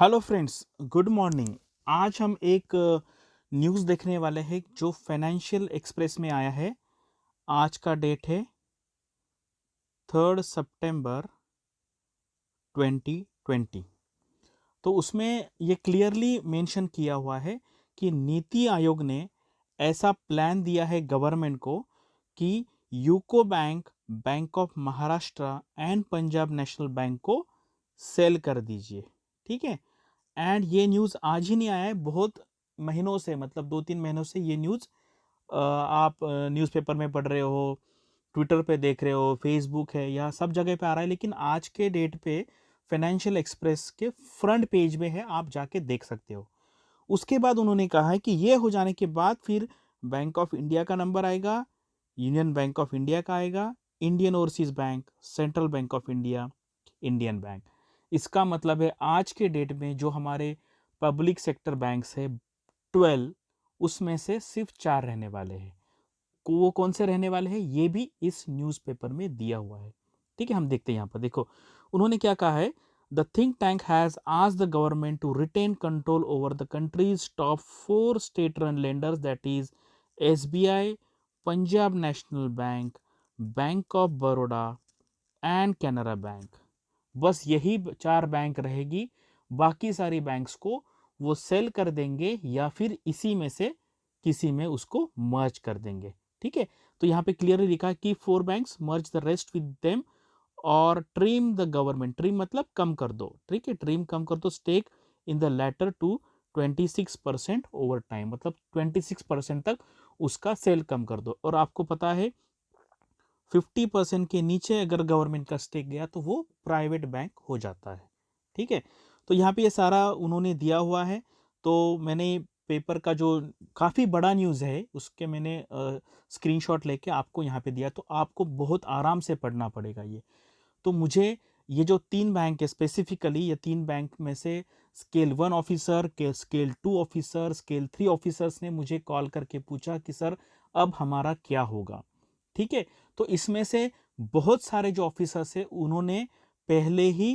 Hello friends, good morning. आज हम एक न्यूज़ देखने वाले हैं जो फाइनेंशियल एक्सप्रेस में आया है। आज का डेट है 3 सितंबर 2020। तो उसमें ये क्लियरली मेंशन किया हुआ है कि नीति आयोग ने ऐसा प्लान दिया है गवर्नमेंट को कि UCO bank, bank of Maharashtra and Punjab national bank को सेल कर दीजिए। ठीक है। एंड ये न्यूज़ आज ही नहीं आया है, बहुत महीनों से, मतलब 2-3 महीनों से ये न्यूज़ आप न्यूज़पेपर में पढ़ रहे हो, ट्विटर पे देख रहे हो, फेसबुक है, या सब जगह पे आ रहा है। लेकिन आज के डेट पे फाइनेंशियल एक्सप्रेस के फ्रंट पेज में है, आप जाके देख सकते हो। उसके बाद उन्होंने कहा है कि ये हो जाने के बाद फिर बैंक ऑफ इंडिया का नंबर आएगा, यूनियन बैंक ऑफ इंडिया का आएगा, Indian Overseas bank, central bank of India, Indian bank. इसका मतलब है आज के डेट में जो हमारे पब्लिक सेक्टर बैंक्स है 12, उसमें से सिर्फ 4 रहने वाले हैं। वो कौन से रहने वाले हैं ये भी इस न्यूज़पेपर में दिया हुआ है। ठीक है, हम देखते हैं यहाँ पर। देखो उन्होंने क्या कहा है। The think tank has asked the government to retain control over the country's top 4 state run lenders, that is SBI, Punjab national bank, bank of Baroda and Canara bank. बस यही 4 बैंक रहेगी, बाकी सारी बैंक्स को वो सेल कर देंगे या फिर इसी में से किसी में उसको मर्ज कर देंगे। ठीक है, तो यहाँ पे क्लियरली लिखा है कि 4 banks merge the rest with them और ट्रिम द गवर्नमेंट। ट्रिम मतलब कम कर दो। ठीक है, ट्रिम कम कर दो stake in the latter to 26% over time, मतलब 26% तक उसका सेल कम कर दो। और आपको पता है 50% के नीचे अगर गवर्नमेंट का स्टेक गया तो वो प्राइवेट बैंक हो जाता है। ठीक है, तो यहाँ पे ये सारा उन्होंने दिया हुआ है। तो मैंने पेपर का जो काफ़ी बड़ा न्यूज़ है उसके मैंने स्क्रीनशॉट लेके आपको यहाँ पे दिया, तो आपको बहुत आराम से पढ़ना पड़ेगा ये। तो मुझे ये जो 3 बैंक है स्पेसिफिकली, ये 3 बैंक में से स्केल 1 ऑफिसर के, स्केल 2 ऑफिसर, स्केल 3 ऑफिसर्स ने मुझे कॉल करके पूछा कि सर अब हमारा क्या होगा। ठीक है, तो इसमें से बहुत सारे जो ऑफिसर्स है उन्होंने पहले ही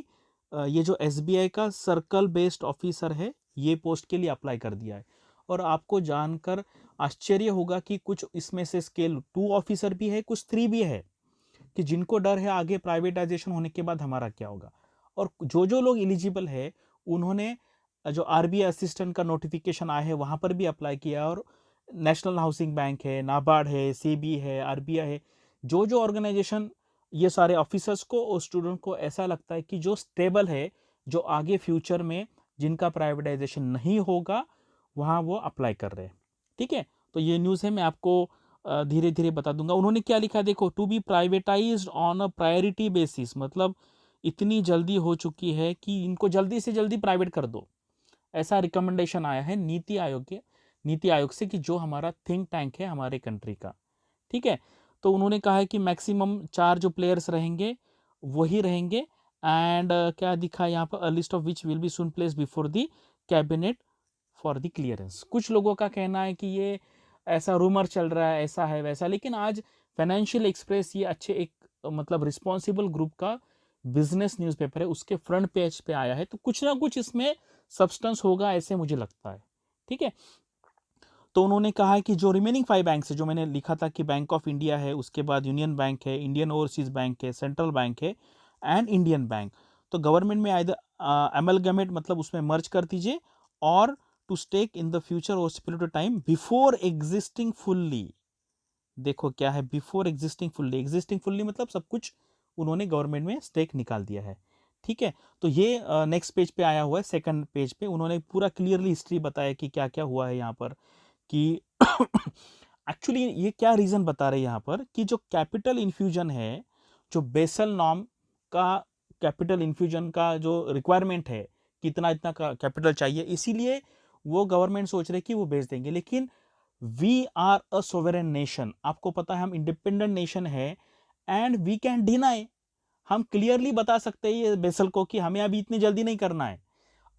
ये जो एसबीआई का सर्कल बेस्ड ऑफिसर है ये पोस्ट के लिए अप्लाई कर दिया है। और आपको जानकर आश्चर्य होगा कि कुछ इसमें से स्केल 2 ऑफिसर भी है, कुछ 3 भी है, कि जिनको डर है आगे प्राइवेटाइजेशन होने के बाद हमारा क्या होगा। और जो जो लोग एलिजिबल है उन्होंने जो आरबीआई असिस्टेंट का नोटिफिकेशन आया है वहां पर भी अप्लाई किया। और नेशनल हाउसिंग बैंक है, नाबार्ड है, सेबी है, आरबीआई है, जो जो ऑर्गेनाइजेशन, ये सारे ऑफिसर्स को और स्टूडेंट को ऐसा लगता है कि जो स्टेबल है, जो आगे फ्यूचर में जिनका प्राइवेटाइजेशन नहीं होगा, वहां वो अप्लाई कर रहे हैं। ठीक है, तो ये न्यूज़ है, मैं आपको धीरे धीरे बता दूंगा। उन्होंने क्या लिखा देखो, to be privatised on a priority basis, मतलब इतनी जल्दी हो चुकी है कि इनको जल्दी से जल्दी प्राइवेट कर दो। ऐसा रिकमेंडेशन आया है नीति आयोग से, कि जो हमारा थिंक टैंक है हमारे कंट्री का। ठीक है, तो उन्होंने कहा है कि मैक्सिमम 4 जो प्लेयर्स रहेंगे वही रहेंगे। एंड क्या दिखा यहाँ पर, a list of which will be soon place before the cabinet for the clearance. कुछ लोगों का कहना है कि ये ऐसा रूमर चल रहा है, ऐसा है वैसा, लेकिन आज फाइनेंशियल एक्सप्रेस, ये अच्छे एक मतलब रिस्पॉन्सिबल ग्रुप का बिजनेस न्यूज़पेपर है, उसके फ्रंट पेज पे आया है, तो कुछ ना कुछ इसमें सब्सटेंस होगा ऐसे मुझे लगता है। ठीक है, तो उन्होंने कहा है कि जो रिमेनिंग 5 बैंक है, जो मैंने लिखा था कि बैंक ऑफ इंडिया है, उसके बाद यूनियन बैंक है, इंडियन ओवरसीज बैंक है, सेंट्रल बैंक है एंड इंडियन बैंक, तो गवर्नमेंट में आइदर अमलगमेट मतलब उसमें मर्ज कर दीजिए, और to stake in the future और spirit time before existing fully. देखो क्या है before existing fully, existing fully मतलब सब कुछ उन्होंने गवर्नमेंट में स्टेक निकाल दिया है। ठीक है, तो ये नेक्स्ट पेज पे आया हुआ है। सेकंड पेज पे उन्होंने पूरा क्लियरली हिस्ट्री बताया कि क्या क्या हुआ है यहाँ पर, कि एक्चुअली ये क्या रीजन बता रहे हैं यहाँ पर, कि जो कैपिटल इन्फ्यूजन है, जो बेसल नॉर्म का कैपिटल इन्फ्यूजन का जो रिक्वायरमेंट है, कितना इतना का कैपिटल चाहिए, इसीलिए वो गवर्नमेंट सोच रहे कि वो भेज देंगे। लेकिन वी आर अ सोवेरेन नेशन, आपको पता है हम इंडिपेंडेंट नेशन है, एंड वी कैन डिनाई, हम क्लियरली बता सकते हैं ये बेसल को कि हमें अभी इतनी जल्दी नहीं करना है।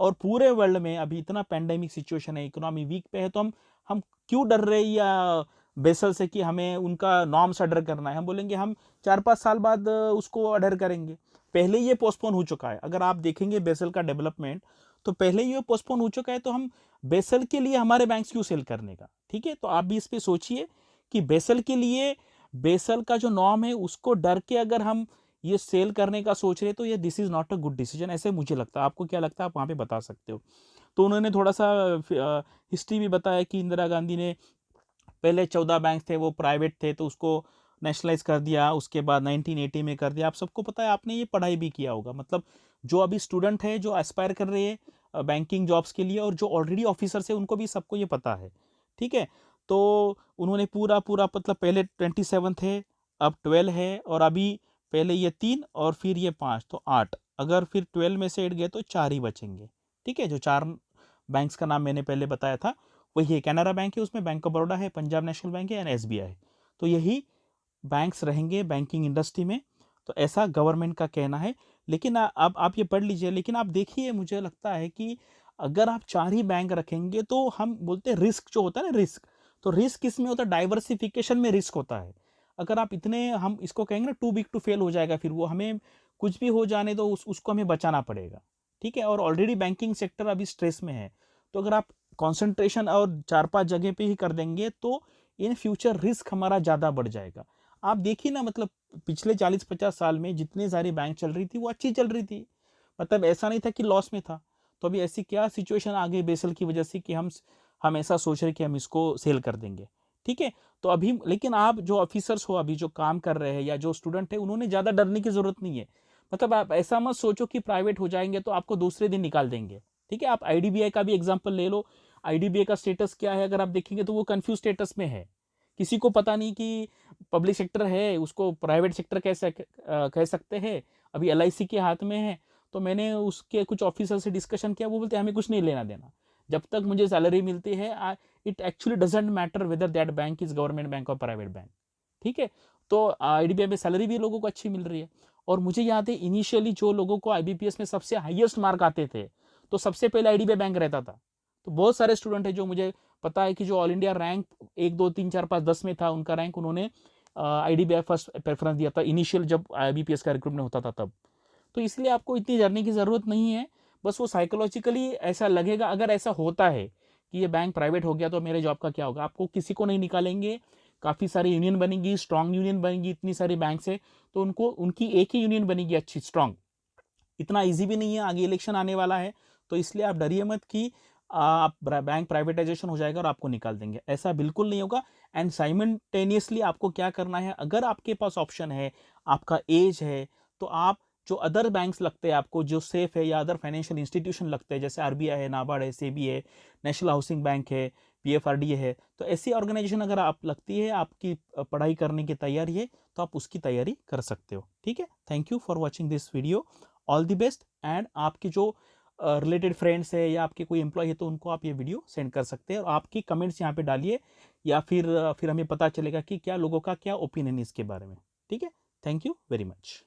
और पूरे वर्ल्ड में अभी इतना पैंडेमिक सिचुएशन है, इकोनॉमी वीक पे है, तो हम क्यों डर रहे हैं या बेसल से कि हमें उनका नॉर्म्स अडर करना है। हम बोलेंगे हम 4-5 साल बाद उसको अडर करेंगे, पहले ये पोस्टपोन हो चुका है। अगर आप देखेंगे बेसल का डेवलपमेंट, तो पहले ही ये पोस्टपोन हो चुका है, तो हम बेसल के लिए हमारे बैंक्स क्यों सेल करने का। ठीक है, तो आप भी इस पे सोचिए कि बेसल के लिए, बेसल का जो नॉर्म है उसको डर के अगर हम ये सेल करने का सोच रहे तो ये this is not a good decision, ऐसे मुझे लगता है। आपको क्या लगता है, आप वहाँ पे बता सकते हो। तो उन्होंने थोड़ा सा हिस्ट्री भी बताया कि इंदिरा गांधी ने पहले 14 बैंक थे वो प्राइवेट थे, तो उसको नेशनलाइज कर दिया, उसके बाद 1980 में कर दिया। आप सबको पता है, आपने ये पढ़ाई भी किया होगा। मतलब जो अभी स्टूडेंट है जो एस्पायर कर रहे हैं बैंकिंग जॉब्स के लिए, और जो ऑलरेडी ऑफिसर्स है उनको भी सबको ये पता है। ठीक है, तो उन्होंने पूरा पूरा मतलब पहले 27 थे, अब 12 है, और अभी पहले ये 3 और फिर ये 5, तो 8। अगर फिर 12 में से 8 गए तो 4 ही बचेंगे। ठीक है, जो 4 बैंक्स का नाम मैंने पहले बताया था वही है। कैनरा बैंक है, उसमें बैंक ऑफ बड़ौदा है, पंजाब नेशनल बैंक है, एंड SBI है। तो यही बैंक्स रहेंगे बैंकिंग इंडस्ट्री में। तो ऐसा गवर्नमेंट का कहना है। लेकिन अब आप ये पढ़ लीजिए। लेकिन आप देखिए, मुझे लगता है कि अगर आप 4 ही बैंक रखेंगे तो हम बोलते हैं रिस्क जो होता है ना, रिस्क, तो रिस्क इसमें होता है, डाइवर्सिफिकेशन में रिस्क होता है। अगर आप इतने, हम इसको कहेंगे ना टू बिग टू फेल हो जाएगा, फिर वो हमें कुछ भी हो जाने दो, उसको हमें बचाना पड़ेगा। ठीक है, और ऑलरेडी बैंकिंग सेक्टर अभी स्ट्रेस में है। तो अगर आप कंसंट्रेशन और 4-5 जगह पे ही कर देंगे तो इन फ्यूचर रिस्क हमारा ज़्यादा बढ़ जाएगा। आप देखिए ना, मतलब पिछले 40-50 साल में जितनी सारी बैंक चल रही थी वो अच्छी चल रही थी, मतलब ऐसा नहीं था कि लॉस में था। तो अभी ऐसी क्या सिचुएशन आ गई बेसल की वजह से कि हम ऐसा सोच रहे कि हम इसको सेल कर देंगे। ठीक है, तो अभी लेकिन आप जो ऑफिसर्स हो, अभी जो काम कर रहे हैं या जो स्टूडेंट है, उन्होंने ज़्यादा डरने की ज़रूरत नहीं है। मतलब आप ऐसा मत सोचो कि प्राइवेट हो जाएंगे तो आपको दूसरे दिन निकाल देंगे। ठीक है, आप IDBI का भी एग्जाम्पल ले लो। IDBI का स्टेटस क्या है, अगर आप देखेंगे तो वो कंफ्यूज स्टेटस में है। किसी को पता नहीं कि पब्लिक सेक्टर है उसको प्राइवेट सेक्टर कह सकते हैं। अभी LIC के हाथ में है। तो मैंने उसके कुछ ऑफिसर से डिस्कशन किया, वो बोलते हैं हमें कुछ नहीं लेना देना, जब तक मुझे सैलरी मिलती है it actually doesn't matter whether that bank is government bank और प्राइवेट बैंक। ठीक है, तो IDBI में सैलरी भी लोगों को अच्छी मिल रही है। और मुझे याद है इनिशियली जो लोगों को IBPS में सबसे हाईएस्ट मार्क आते थे, तो सबसे पहले IDBI बैंक रहता था। तो बहुत सारे स्टूडेंट है जो मुझे पता है कि जो ऑल इंडिया रैंक 1 2 3 4 5 10 में था, उनका रैंक उन्होंने IDBI फर्स्ट प्रेफरेंस दिया था इनिशियल जब IBPS का रिक्रूटमेंट होता था तब। तो इसलिए आपको इतनी डरने की ज़रूरत नहीं है। बस वो साइकोलॉजिकली ऐसा लगेगा, अगर ऐसा होता है कि ये बैंक प्राइवेट हो गया तो मेरे जॉब का क्या होगा, आपको किसी को नहीं निकालेंगे। काफ़ी सारी यूनियन बनेगी, स्ट्रांग यूनियन बनेगी, इतनी सारी बैंक से, तो उनको उनकी एक ही यूनियन बनेगी अच्छी स्ट्रांग। इतना इजी भी नहीं है, आगे इलेक्शन आने वाला है। तो इसलिए आप डरिए मत कि आप बैंक प्राइवेटाइजेशन हो जाएगा और आपको निकाल देंगे, ऐसा बिल्कुल नहीं होगा। एंड साइमल्टेनियसली आपको क्या करना है, अगर आपके पास ऑप्शन है, आपका एज है, तो आप जो अदर बैंक्स लगते हैं आपको जो सेफ है, या अदर फाइनेंशियल इंस्टीट्यूशन लगते हैं जैसे RBI है, नाबार्ड है, SEBI है, नेशनल हाउसिंग बैंक है, PFRDA है, तो ऐसी ऑर्गेनाइजेशन अगर आप लगती है, आपकी पढ़ाई करने की तैयारी है, तो आप उसकी तैयारी कर सकते हो। ठीक है, thank you for watching this video, all the best. And आपकी जो रिलेटेड फ्रेंड्स है या आपके कोई एम्प्लॉय है तो उनको आप ये वीडियो सेंड कर सकते हैं, और आपकी कमेंट्स यहाँ पे डालिए, या फिर हमें पता चलेगा कि क्या लोगों का क्या ओपिनियन है इसके बारे में। ठीक है, थैंक यू वेरी मच।